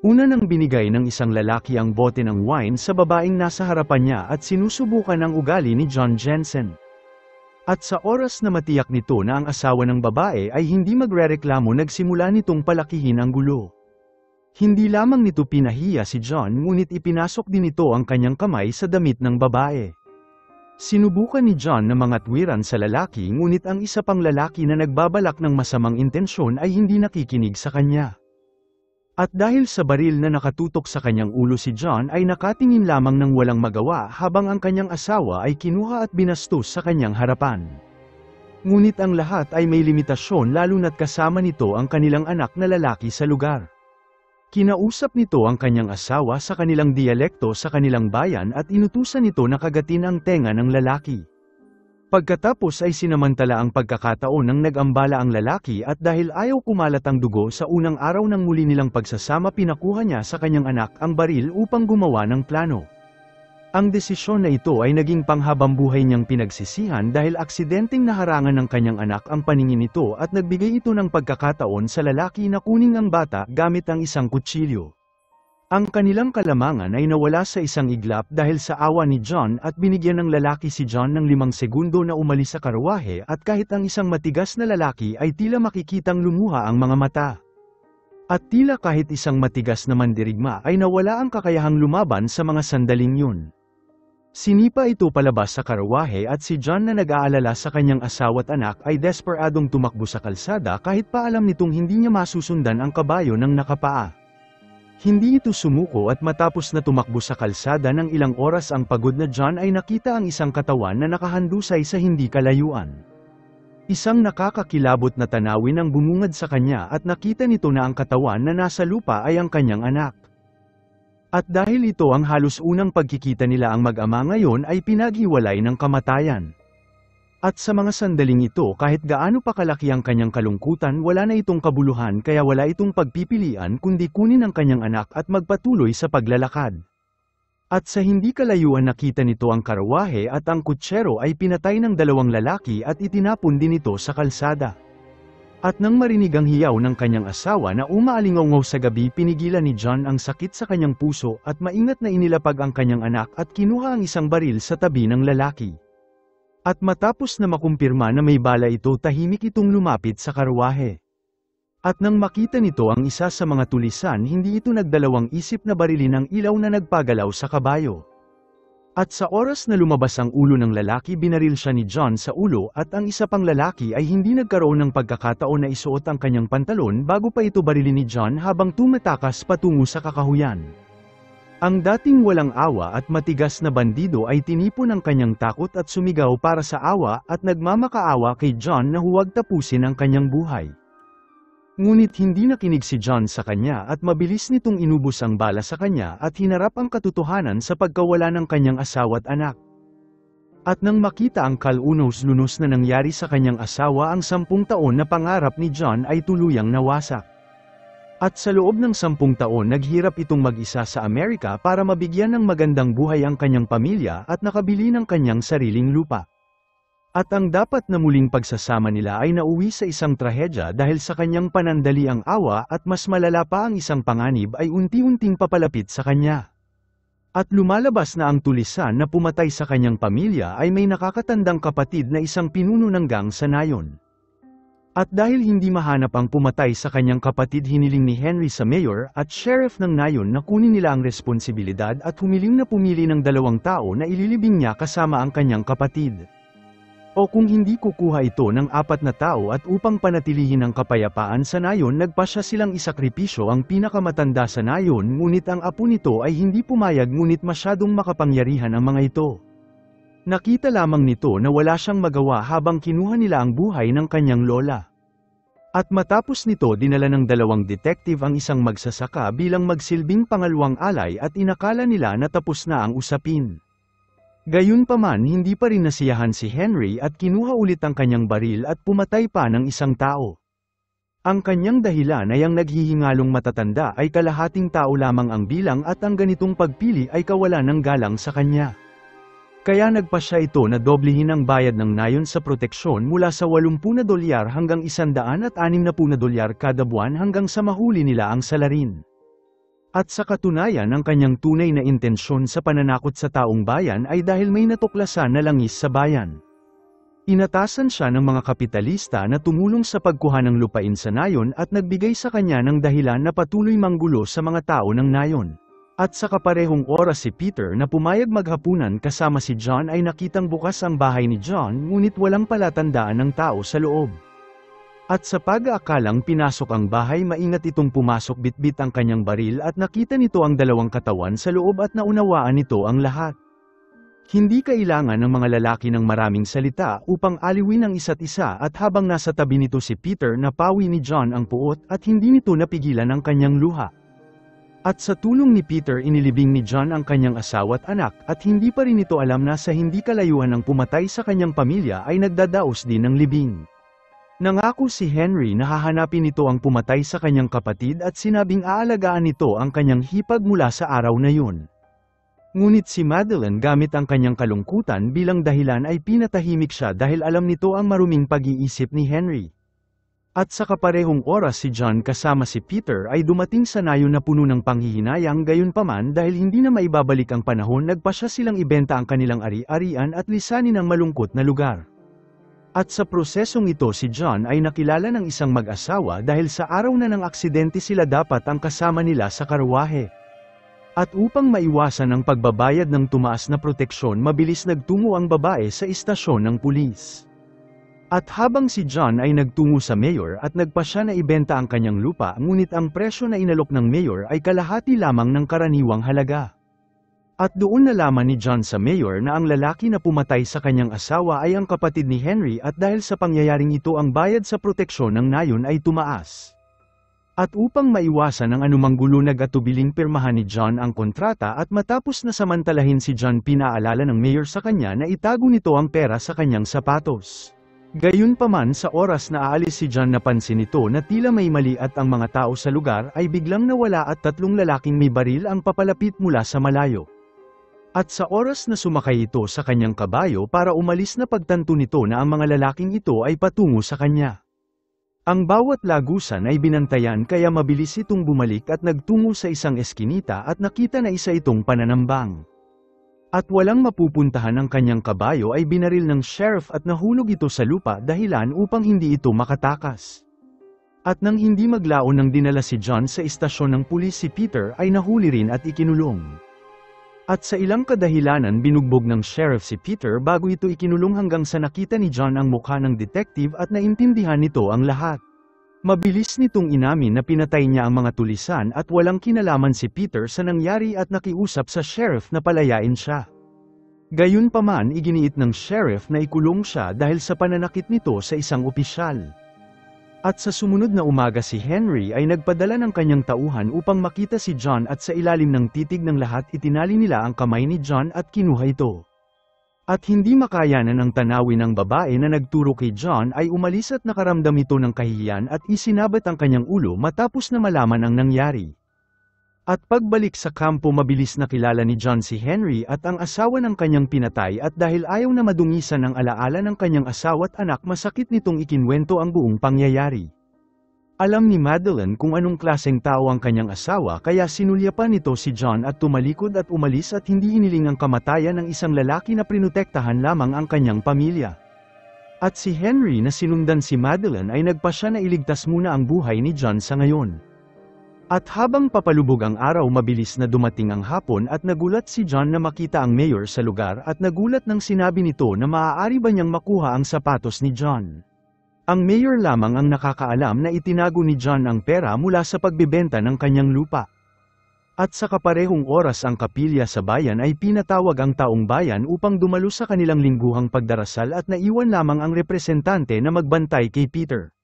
Una nang binigay ng isang lalaki ang bote ng wine sa babaeng nasa harapan niya at sinusubukan ang ugali ni John Jensen. At sa oras na matiyak nito na ang asawa ng babae ay hindi magrereklamo, nagsimula nitong palakihin ang gulo. Hindi lamang nito pinahiya si John, ngunit ipinasok din nito ang kanyang kamay sa damit ng babae. Sinubukan ni John na mangatwiran sa lalaki, ngunit ang isa pang lalaki na nagbabalak ng masamang intensyon ay hindi nakikinig sa kanya. At dahil sa baril na nakatutok sa kanyang ulo, si John ay nakatingin lamang ng walang magawa habang ang kanyang asawa ay kinuha at binastos sa kanyang harapan. Ngunit ang lahat ay may limitasyon, lalo na't kasama nito ang kanilang anak na lalaki sa lugar. Kinausap nito ang kanyang asawa sa kanilang dialekto sa kanilang bayan at inutusan nito na kagatin ang tenga ng lalaki. Pagkatapos ay sinamantala ang pagkakataon ng nag-ambala ang lalaki, at dahil ayaw kumalat ang dugo sa unang araw ng muli nilang pagsasama, pinakuha niya sa kanyang anak ang baril upang gumawa ng plano. Ang desisyon na ito ay naging panghabambuhay niyang pinagsisihan dahil aksidenteng naharangan ng kanyang anak ang paningin nito at nagbigay ito ng pagkakataon sa lalaki na kuning ang bata gamit ang isang kutsilyo. Ang kanilang kalamangan ay nawala sa isang iglap dahil sa awa ni John, at binigyan ng lalaki si John ng 5 segundo na umalis sa karwahe, at kahit ang isang matigas na lalaki ay tila makikitang lumuha ang mga mata. At tila kahit isang matigas na mandirigma ay nawala ang kakayahang lumaban sa mga sandaling yun. Sinipa ito palabas sa karwahe, at si John na nag-aalala sa kanyang asawa at anak ay desperadong tumakbo sa kalsada kahit pa alam nitong hindi niya masusundan ang kabayo ng nakapaa. Hindi ito sumuko, at matapos na tumakbo sa kalsada ng ilang oras ang pagod na John ay nakita ang isang katawan na nakahandusay sa hindi kalayuan. Isang nakakakilabot na tanawin ang bumungad sa kanya, at nakita nito na ang katawan na nasa lupa ay ang kanyang anak. At dahil ito ang halos unang pagkikita nila ang mag-ama ngayon, ay pinaghiwalay ng kamatayan. At sa mga sandaling ito, kahit gaano pa kalaki ang kanyang kalungkutan, wala na itong kabuluhan, kaya wala itong pagpipilian kundi kunin ang kanyang anak at magpatuloy sa paglalakad. At sa hindi kalayuan nakita nito ang karwahe, at ang kutsero ay pinatay ng 2 lalaki at itinapon din ito sa kalsada. At nang marinig ang hiyaw ng kanyang asawa na umaalingaw sa gabi, pinigilan ni John ang sakit sa kanyang puso at maingat na inilapag ang kanyang anak at kinuha ang isang baril sa tabi ng lalaki. At matapos na makumpirma na may bala ito, tahimik itong lumapit sa karwahe. At nang makita nito ang isa sa mga tulisan, hindi ito nagdalawang isip na barilin ang ilaw na nagpagalaw sa kabayo. At sa oras na lumabas ang ulo ng lalaki, binaril siya ni John sa ulo, at ang isa pang lalaki ay hindi nagkaroon ng pagkakataon na isuot ang kanyang pantalon bago pa ito barilin ni John habang tumatakas patungo sa kakahuyan. Ang dating walang awa at matigas na bandido ay tinipon ang kanyang takot at sumigaw para sa awa, at nagmamakaawa kay John na huwag tapusin ang kanyang buhay. Ngunit hindi nakinig si John sa kanya, at mabilis nitong inubos ang bala sa kanya at hinarap ang katotohanan sa pagkawala ng kanyang asawa at anak. At nang makita ang kalunos-lunos na nangyari sa kanyang asawa, ang 10 taon na pangarap ni John ay tuluyang nawasak. At sa loob ng 10 taon naghirap itong mag-isa sa Amerika para mabigyan ng magandang buhay ang kanyang pamilya at nakabili ng kanyang sariling lupa. At ang dapat na muling pagsasama nila ay nauwi sa isang trahedya dahil sa kanyang panandaliang awa, at mas malala pa, ang isang panganib ay unti-unting papalapit sa kanya. At lumalabas na ang tulisan na pumatay sa kanyang pamilya ay may nakakatandang kapatid na isang pinuno ng gang sa nayon. At dahil hindi mahanap ang pumatay sa kanyang kapatid, hiniling ni Henry sa mayor at sheriff ng nayon na kunin nila ang responsibilidad, at humiling na pumili ng 2 tao na ililibing niya kasama ang kanyang kapatid. O kung hindi, kukuha ito ng 4 na tao, at upang panatilihin ang kapayapaan sa nayon, nagpasya silang isakripisyo ang pinakamatanda sa nayon, ngunit ang apo nito ay hindi pumayag, ngunit masyadong makapangyarihan ang mga ito. Nakita lamang nito na wala siyang magawa habang kinuha nila ang buhay ng kanyang lola. At matapos nito, dinala ng 2 detective ang isang magsasaka bilang magsilbing pangalawang alay, at inakala nila na tapos na ang usapin. Gayunpaman, hindi pa rin nasiyahan si Henry at kinuha ulit ang kanyang baril at pumatay pa ng 1 tao. Ang kanyang dahilan ay ang naghihingalong matatanda ay kalahating tao lamang ang bilang, at ang ganitong pagpili ay kawalan ng galang sa kanya. Kaya nagpasya ito na doblehin ang bayad ng nayon sa proteksyon mula sa $80 hanggang $160 kada buwan hanggang sa mahuli nila ang salarin. At sa katunayan ang kanyang tunay na intensyon sa pananakot sa taong bayan ay dahil may natuklasan na langis sa bayan. Inatasan siya ng mga kapitalista na tumulong sa pagkuha ng lupain sa nayon at nagbigay sa kanya ng dahilan na patuloy manggulo sa mga tao ng nayon. At sa kaparehong oras si Peter na pumayag maghapunan kasama si John ay nakitang bukas ang bahay ni John ngunit walang palatandaan ng tao sa loob. At sa pag-aakalang pinasok ang bahay maingat itong pumasok bitbit ang kanyang baril at nakita nito ang dalawang katawan sa loob at naunawaan nito ang lahat. Hindi kailangan ng mga lalaki ng maraming salita upang aliwin ang isa't isa at habang nasa tabi nito si Peter napawi ni John ang puot at hindi nito napigilan ang kanyang luha. At sa tulong ni Peter inilibing ni John ang kanyang asawa at anak at hindi pa rin ito alam na sa hindi kalayuan ng pumatay sa kanyang pamilya ay nagdadaos din ng libing. Nangako si Henry na hahanapin nito ang pumatay sa kanyang kapatid at sinabing aalagaan nito ang kanyang hipag mula sa araw na yun. Ngunit si Madeline gamit ang kanyang kalungkutan bilang dahilan ay pinatahimik siya dahil alam nito ang maruming pag-iisip ni Henry. At sa kaparehong oras si John kasama si Peter ay dumating sa nayon na puno ng panghihinayang gayunpaman dahil hindi na maibabalik ang panahon nagpasya silang ibenta ang kanilang ari-arian at lisanin ang malungkot na lugar. At sa prosesong ito si John ay nakilala ng isang mag-asawa dahil sa araw na ng aksidente sila dapat ang kasama nila sa karwahe. At upang maiwasan ang pagbabayad ng tumaas na proteksyon mabilis nagtungo ang babae sa istasyon ng pulis. At habang si John ay nagtungo sa mayor at nagpasya na ibenta ang kanyang lupa ngunit ang presyo na inalok ng mayor ay kalahati lamang ng karaniwang halaga. At doon nalaman ni John sa mayor na ang lalaki na pumatay sa kanyang asawa ay ang kapatid ni Henry at dahil sa pangyayaring ito ang bayad sa proteksyon ng nayon ay tumaas. At upang maiwasan ang anumang gulo nag-atubiling pirmahan ni John ang kontrata at matapos na samantalahin si John pinaalala ng mayor sa kanya na itago nito ang pera sa kanyang sapatos. Gayunpaman sa oras na aalis si John napansin nito na tila may mali at ang mga tao sa lugar ay biglang nawala at tatlong lalaking may baril ang papalapit mula sa malayo. At sa oras na sumakay ito sa kanyang kabayo para umalis na pagtanto nito na ang mga lalaking ito ay patungo sa kanya. Ang bawat lagusan ay binantayan kaya mabilis itong bumalik at nagtungo sa isang eskinita at nakita na isa itong pananambang. At walang mapupuntahan ang kanyang kabayo ay binaril ng sheriff at nahulog ito sa lupa dahilan upang hindi ito makatakas. At nang hindi maglaon nang dinala si John sa istasyon ng pulis si Peter ay nahuli rin at ikinulong. At sa ilang kadahilanan binugbog ng sheriff si Peter bago ito ikinulong hanggang sa nakita ni John ang mukha ng detective at naintindihan nito ang lahat. Mabilis nitong inamin na pinatay niya ang mga tulisan at walang kinalaman si Peter sa nangyari at nakiusap sa sheriff na palayain siya. Gayunpaman iginiit ng sheriff na ikulong siya dahil sa pananakit nito sa isang opisyal. At sa sumunod na umaga si Henry ay nagpadala ng kanyang tauhan upang makita si John at sa ilalim ng titig ng lahat itinali nila ang kamay ni John at kinuha ito. At hindi makayanan ang tanawin ng babae na nagturo kay John ay umalis at nakaramdam ito ng kahihiyan at isinabat ang kanyang ulo matapos na malaman ang nangyari. At pagbalik sa kampo mabilis nakilala ni John si Henry at ang asawa ng kanyang pinatay at dahil ayaw na madungisan ang alaala ng kanyang asawa at anak masakit nitong ikinwento ang buong pangyayari. Alam ni Madeline kung anong klaseng tao ang kanyang asawa kaya sinulyapan nito si John at tumalikod at umalis at hindi iniling ang kamatayan ng isang lalaki na prinotektahan lamang ang kanyang pamilya. At si Henry na sinundan si Madeline ay nagpasya na iligtas muna ang buhay ni John sa ngayon. At habang papalubog ang araw mabilis na dumating ang hapon at nagulat si John na makita ang mayor sa lugar at nagulat nang sinabi nito na maaari ba niyang makuha ang sapatos ni John. Ang mayor lamang ang nakakaalam na itinago ni John ang pera mula sa pagbebenta ng kanyang lupa. At sa kaparehong oras ang kapilya sa bayan ay pinatawag ang taong bayan upang dumalo sa kanilang lingguhang pagdarasal at naiwan lamang ang representante na magbantay kay Peter.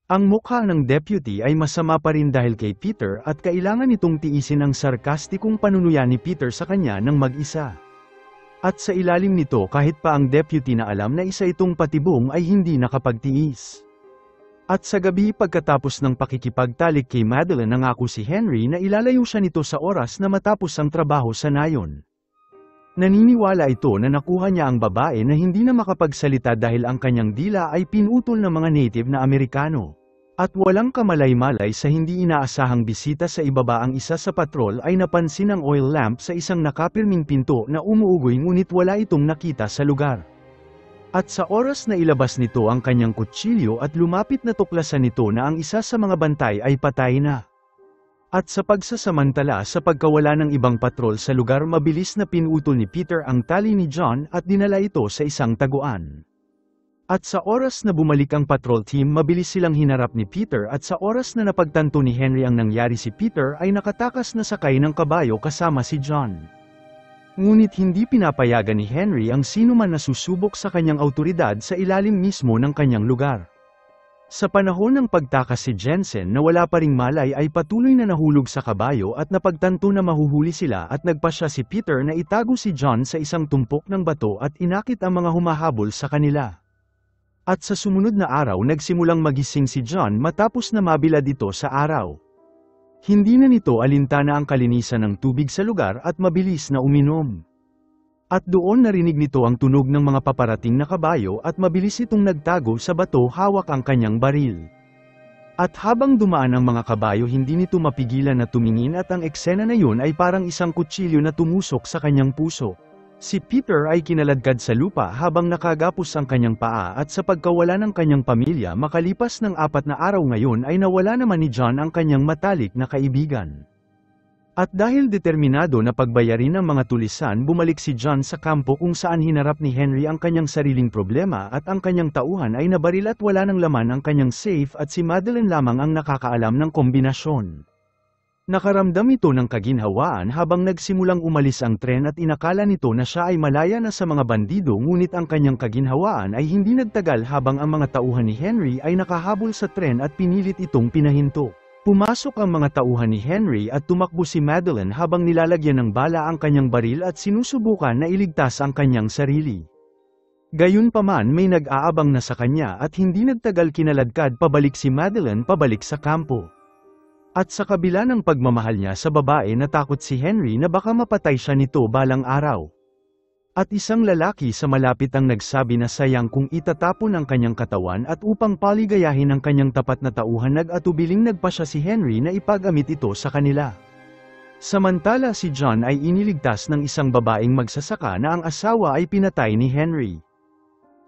Ang mukha ng deputy ay masama pa rin dahil kay Peter at kailangan itong tiisin ang sarkastikong panunuya ni Peter sa kanya ng mag-isa. At sa ilalim nito kahit pa ang deputy na alam na isa itong patibong ay hindi nakapagtiis. At sa gabi pagkatapos ng pakikipagtalik kay Madeline nangako si Henry na ilalayo siya nito sa oras na matapos ang trabaho sa nayon. Naniniwala ito na nakuha niya ang babae na hindi na makapagsalita dahil ang kanyang dila ay pinutol ng mga native na Amerikano. At walang kamalay-malay sa hindi inaasahang bisita sa ibaba ang isa sa patrol ay napansin ang oil lamp sa isang nakapirming pinto na umuugoy ngunit wala itong nakita sa lugar. At sa oras na ilabas nito ang kanyang kutsilyo at lumapit na tuklasan nito na ang isa sa mga bantay ay patay na. At sa pagsasamantala sa pagkawala ng ibang patrol sa lugar mabilis na pinutol ni Peter ang tali ni John at dinala ito sa isang taguan. At sa oras na bumalik ang patrol team mabilis silang hinarap ni Peter at sa oras na napagtanto ni Henry ang nangyari si Peter ay nakatakas na sakay ng kabayo kasama si John. Ngunit hindi pinapayagan ni Henry ang sinuman na susubok sa kanyang awtoridad sa ilalim mismo ng kanyang lugar. Sa panahon ng pagtakas si Jensen na wala pa ring malay ay patuloy na nahulog sa kabayo at napagtanto na mahuhuli sila at nagpasya si Peter na itago si John sa isang tumpok ng bato at inakit ang mga humahabol sa kanila. At sa sumunod na araw nagsimulang magising si John matapos na mabilad ito sa araw. Hindi na nito alintana ang kalinisan ng tubig sa lugar at mabilis na uminom. At doon narinig nito ang tunog ng mga paparating na kabayo at mabilis itong nagtago sa bato hawak ang kanyang baril. At habang dumaan ang mga kabayo hindi nito mapigilan na tumingin at ang eksena na yun ay parang isang kutsilyo na tumusok sa kanyang puso. Si Peter ay kinaladkad sa lupa habang nakagapos ang kanyang paa at sa pagkawala ng kanyang pamilya makalipas ng 4 na araw ngayon ay nawala naman ni John ang kanyang matalik na kaibigan. At dahil determinado na pagbayarin ang mga tulisan bumalik si John sa kampo kung saan hinarap ni Henry ang kanyang sariling problema at ang kanyang tauhan ay nabaril at wala ng laman ang kanyang safe at si Madeleine lamang ang nakakaalam ng kombinasyon. Nakaramdam ito ng kaginhawaan habang nagsimulang umalis ang tren at inakala nito na siya ay malaya na sa mga bandido ngunit ang kanyang kaginhawaan ay hindi nagtagal habang ang mga tauhan ni Henry ay nakahabol sa tren at pinilit itong pinahinto. Pumasok ang mga tauhan ni Henry at tumakbo si Madeleine habang nilalagyan ng bala ang kanyang baril at sinusubukan na iligtas ang kanyang sarili. Gayunpaman may nag-aabang na sa kanya at hindi nagtagal kinaladkad pabalik si Madeleine pabalik sa kampo. At sa kabila ng pagmamahal niya sa babae natakot si Henry na baka mapatay siya nito balang araw. At isang lalaki sa malapit ang nagsabi na sayang kung itatapon ang kanyang katawan at upang paligayahin ang kanyang tapat na tauhan nag-atubiling nagpasya si Henry na ipagamit ito sa kanila. Samantala si John ay iniligtas ng isang babaeng magsasaka na ang asawa ay pinatay ni Henry.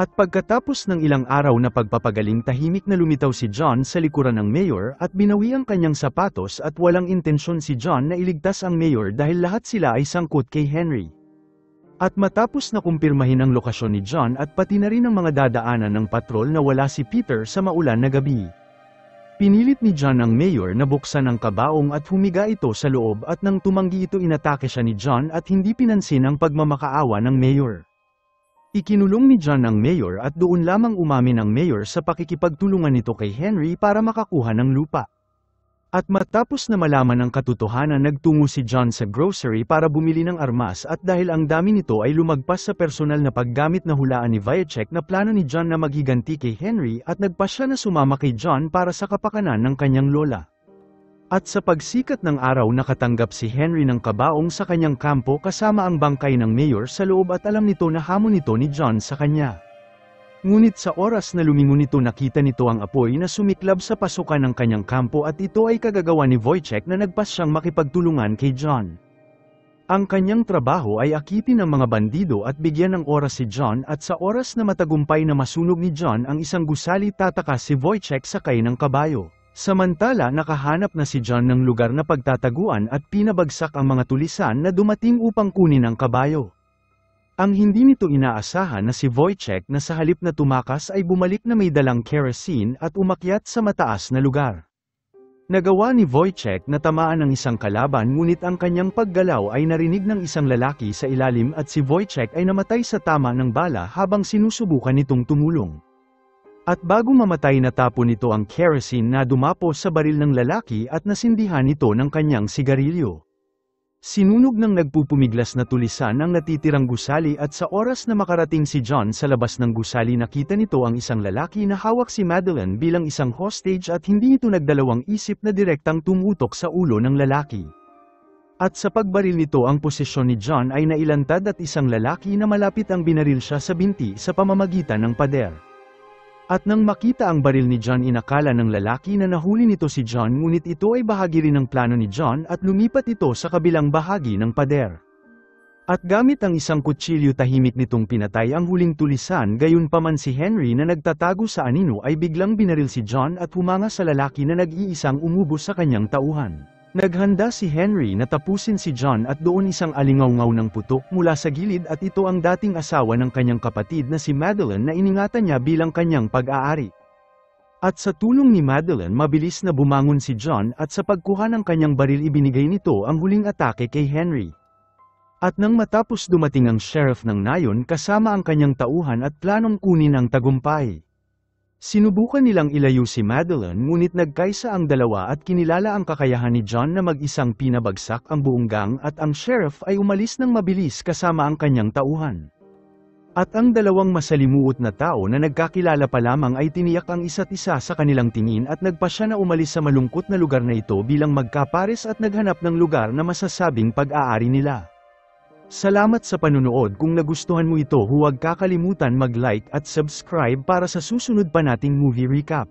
At pagkatapos ng ilang araw na pagpapagaling tahimik na lumitaw si John sa likuran ng mayor at binawi ang kanyang sapatos at walang intensyon si John na iligtas ang mayor dahil lahat sila ay sangkot kay Henry. At matapos na kumpirmahin ang lokasyon ni John at pati na rin ang mga dadaanan ng patrol na wala si Peter sa maulan na gabi. Pinilit ni John ang mayor na buksan ang kabaong at humiga ito sa loob at nang tumanggi ito inatake siya ni John at hindi pinansin ang pagmamakaawa ng mayor. Ikinulong ni John ang mayor at doon lamang umamin ang mayor sa pakikipagtulungan nito kay Henry para makakuha ng lupa. At matapos na malaman ang katotohanan nagtungo si John sa grocery para bumili ng armas at dahil ang dami nito ay lumagpas sa personal na paggamit na hulaan ni Wycheck na plano ni John na maghiganti kay Henry at nagpasya na sumama kay John para sa kapakanan ng kanyang lola. At sa pagsikat ng araw nakatanggap si Henry ng kabaong sa kanyang kampo kasama ang bangkay ng mayor sa loob at alam nito na hamon nito ni John sa kanya. Ngunit sa oras na lumingon nito nakita nito ang apoy na sumiklab sa pasukan ng kanyang kampo at ito ay kagagawa ni Wycheck na nagpas siyang makipagtulungan kay John. Ang kanyang trabaho ay akitin ng mga bandido at bigyan ng oras si John at sa oras na matagumpay na masunog ni John ang isang gusali tatakas si Wycheck sakay ng kabayo. Samantala nakahanap na si John ng lugar na pagtataguan at pinabagsak ang mga tulisan na dumating upang kunin ang kabayo. Ang hindi nito inaasahan na si Wycheck na sa halip na tumakas ay bumalik na may dalang kerosene at umakyat sa mataas na lugar. Nagawa ni Wycheck na tamaan ng isang kalaban ngunit ang kanyang paggalaw ay narinig ng isang lalaki sa ilalim at si Wycheck ay namatay sa tama ng bala habang sinusubukan nitong tumulong. At bago mamatay natapon nito ang kerosene na dumapo sa baril ng lalaki at nasindihan nito ng kanyang sigarilyo. Sinunog ng nagpupumiglas na tulisan ang natitirang gusali at sa oras na makarating si John sa labas ng gusali nakita nito ang isang lalaki na hawak si Madeleine bilang isang hostage at hindi ito nagdalawang isip na direktang tumutok sa ulo ng lalaki. At sa pagbaril nito ang posisyon ni John ay nailantad at isang lalaki na malapit ang binaril siya sa binti sa pamamagitan ng pader. At nang makita ang baril ni John, inakala ng lalaki na nahuli nito si John, ngunit ito ay bahagi rin ng plano ni John at lumipat ito sa kabilang bahagi ng pader. At gamit ang isang kutsilyo, tahimik nitong pinatay ang huling tulisan. Gayunpaman si Henry na nagtatago sa anino ay biglang binaril si John at humanga sa lalaki na nag-iisang umubos sa kanyang tauhan. Naghanda si Henry na tapusin si John at doon isang alingawngaw ng putok mula sa gilid, at ito ang dating asawa ng kanyang kapatid na si Madeline na iningatan niya bilang kanyang pag-aari. At sa tulong ni Madeline, mabilis na bumangon si John at sa pagkuha ng kanyang baril ibinigay nito ang huling atake kay Henry. At nang matapos, dumating ang sheriff ng nayon kasama ang kanyang tauhan at planong kunin ang tagumpay. Sinubukan nilang ilayo si Madeline, ngunit nagkaisa ang dalawa at kinilala ang kakayahan ni John na mag-isang pinabagsak ang buong gang, at ang sheriff ay umalis ng mabilis kasama ang kanyang tauhan. At ang dalawang masalimuot na tao na nagkakilala pa lamang ay tiniyak ang isa't isa sa kanilang tingin at nagpasya na umalis sa malungkot na lugar na ito bilang magkapares at naghanap ng lugar na masasabing pag-aari nila. Salamat sa panunood. Kung nagustuhan mo ito, huwag kakalimutan mag-like at subscribe para sa susunod pa nating movie recap.